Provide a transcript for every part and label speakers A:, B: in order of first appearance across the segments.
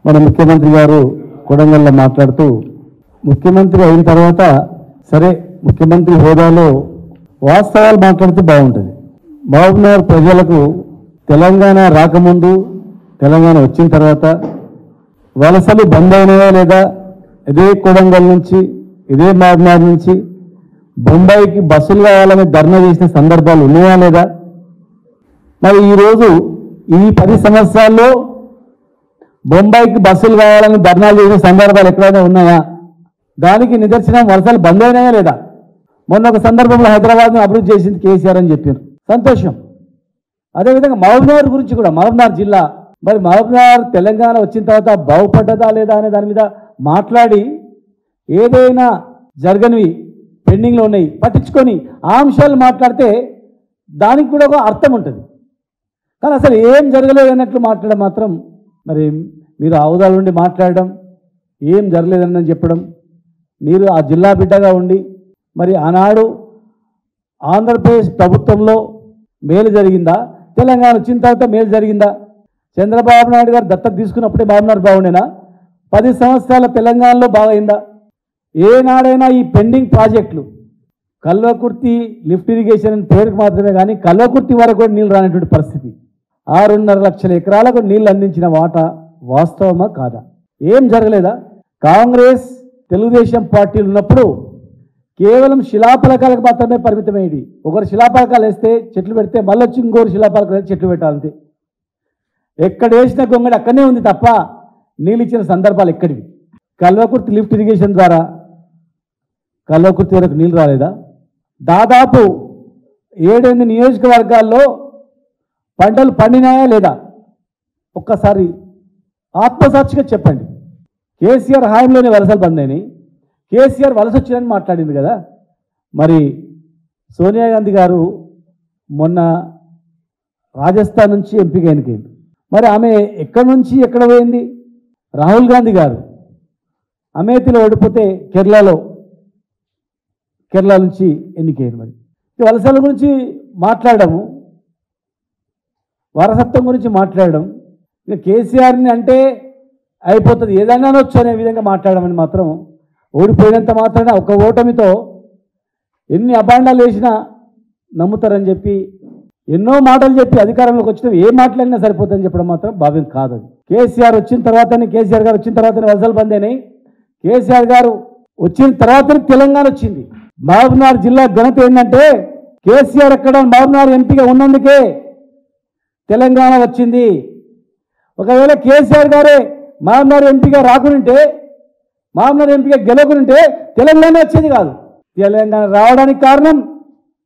A: మన ముఖ్యమంత్రి గారు కొడంగల్లో మాట్లాడుతూ ముఖ్యమంత్రి అయిన తర్వాత సరే ముఖ్యమంత్రి హోదాలో వాస్తవాలు మాట్లాడితే బాగుంటుంది. మహబూబ్నగర్ ప్రజలకు తెలంగాణ రాకముందు తెలంగాణ వచ్చిన తర్వాత వలసలు బంద్ అయినాయా లేదా, ఇదే కొడంగల్ నుంచి ఇదే మహబూబ్నగర్ నుంచి బొంబాయికి బస్సులు కావాలని ధర్నా చేసిన సందర్భాలు ఉన్నాయా లేదా? మరి ఈరోజు ఈ 10 సంవత్సరాల్లో బొంబాయికి బస్సులు కావాలని ధర్నాలు చేసిన సందర్భాలు ఎక్కడైనా ఉన్నాయా? దానికి నిదర్శనం వలసలు బంద్ అయినాయా లేదా? మొన్న ఒక సందర్భంలో హైదరాబాద్ను అభివృద్ధి చేసింది కేసీఆర్ అని చెప్పారు, సంతోషం. అదేవిధంగా మహబూబ్నగర్ గురించి కూడా, మహబూబ్నగర్ జిల్లా, మరి మహబూబ్నగర్ తెలంగాణ వచ్చిన తర్వాత బాగుపడ్డదా లేదా అనే దాని మీద మాట్లాడి ఏదైనా జరగనివి పెండింగ్లో ఉన్నాయి పట్టించుకొని ఆ అంశాలు మాట్లాడితే దానికి కూడా ఒక అర్థం ఉంటుంది. కానీ అసలు ఏం జరగలేదు అన్నట్లు మాట్లాడడం మాత్రం, మరి మీరు హోదాల నుండి మాట్లాడడం, ఏం జరగలేదని చెప్పడం, మీరు ఆ జిల్లా బిడ్డగా ఉండి మరి ఆనాడు ఆంధ్రప్రదేశ్ ప్రభుత్వంలో మేలు జరిగిందా, తెలంగాణ వచ్చిన తర్వాత మేలు జరిగిందా? చంద్రబాబు నాయుడు గారు దత్తత తీసుకున్నప్పుడే మహబూబ్నగర్ బాగుండేనా? 10 సంవత్సరాల తెలంగాణలో బాగైందా? ఏనాడైనా ఈ పెండింగ్ ప్రాజెక్టులు కల్వకుర్తి లిఫ్ట్ ఇరిగేషన్ అని పేరుకు మాత్రమే కానీ కల్వకుర్తి వరకు కూడా నీళ్ళు రానటువంటి పరిస్థితి. 6.5 లక్షల ఎకరాలకు నీళ్లు అందించిన వాటా వాస్తవమా కాదా? ఏం జరగలేదా? కాంగ్రెస్ తెలుగుదేశం పార్టీలు ఉన్నప్పుడు కేవలం శిలాఫలకాలకు మాత్రమే పరిమితమయ్యేది. ఒకరు శిలాఫలకాలు వేస్తే చెట్లు పెడితే మళ్ళీ వచ్చి ఇంకోరు శిలాఫలకాలు వేస్తే చెట్లు పెట్టాలంతే. ఎక్కడ వేసిన గొంగడి అక్కడనే ఉంది తప్ప నీళ్ళు ఇచ్చిన సందర్భాలు ఎక్కడివి? కల్వకుర్తి లిఫ్ట్ ఇరిగేషన్ ద్వారా కల్వకుర్తి వరకు నీళ్ళు రాలేదా? దాదాపు 7-8 నియోజకవర్గాల్లో పంటలు పండినాయా లేదా? ఒక్కసారి ఆత్మసాక్షిగా చెప్పండి. కేసీఆర్ హాయంలోనే వలసలు బందైనాయి, కేసీఆర్ వలస వచ్చిందని మాట్లాడింది కదా. మరి సోనియా గాంధీ గారు మొన్న రాజస్థాన్ నుంచి ఎంపిక ఎన్నికైంది, మరి ఆమె ఎక్కడి నుంచి ఎక్కడ పోయింది? రాహుల్ గాంధీ గారు అమేథీలో ఓడిపోతే కేరళ నుంచి ఎన్నికైంది. మరి వలసల గురించి మాట్లాడము, వారసత్వం గురించి మాట్లాడడం, ఇక కేసీఆర్ని అంటే అయిపోతుంది ఏదైనా అనొచ్చు అనే విధంగా మాట్లాడమని మాత్రం, ఓడిపోయినంత మాత్రాన ఒక ఓటమితో ఎన్ని అభాండాలు వేసినా నమ్ముతారని చెప్పి ఎన్నో మాటలు చెప్పి అధికారంలోకి వచ్చిన ఏ మాటలైనా సరిపోతుందని చెప్పడం మాత్రం భావ్యం కాదు. కేసీఆర్ వచ్చిన తర్వాతనే, కేసీఆర్ గారు వచ్చిన తర్వాతనే వలసలు బంద్ అయినాయి. కేసీఆర్ గారు వచ్చిన తర్వాతనే తెలంగాణ వచ్చింది. మహబూబ్నగర్ జిల్లా ఘనత ఏంటంటే కేసీఆర్ అక్కడ మహబూబ్నగర్ ఎంపీగా ఉన్నందుకే తెలంగాణ వచ్చింది. ఒకవేళ కేసీఆర్ గారే మహబూబ్నగర్ ఎంపీగా రాకుంటే, మహబూబ్నగర్ ఎంపీగా గెలవకుంటే తెలంగాణ వచ్చేది కాదు. తెలంగాణ రావడానికి కారణం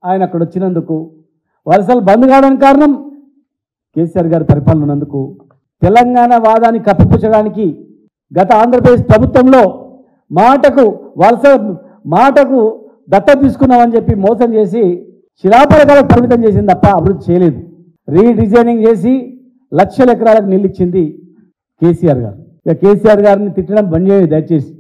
A: ఆయన అక్కడ వచ్చినందుకు, వలసలు బంద్ కావడానికి కారణం కేసీఆర్ గారి పరిపాలన ఉన్నందుకు. తెలంగాణ వాదాన్ని కప్పిపుచ్చడానికి గత ఆంధ్రప్రదేశ్ ప్రభుత్వంలో మాటకు దత్తత తీసుకున్నామని చెప్పి మోసం చేసి శిలాఫలకాలకు పరిమితం చేసింది తప్ప అభివృద్ధి చేయలేదు. రీడిజైనింగ్ చేసి లక్షల ఎకరాలకు నీళ్ళు ఇచ్చింది కేసీఆర్ గారు. ఇక కేసీఆర్ గారిని తిట్టడం బంద్ చేయండి దయచేసి.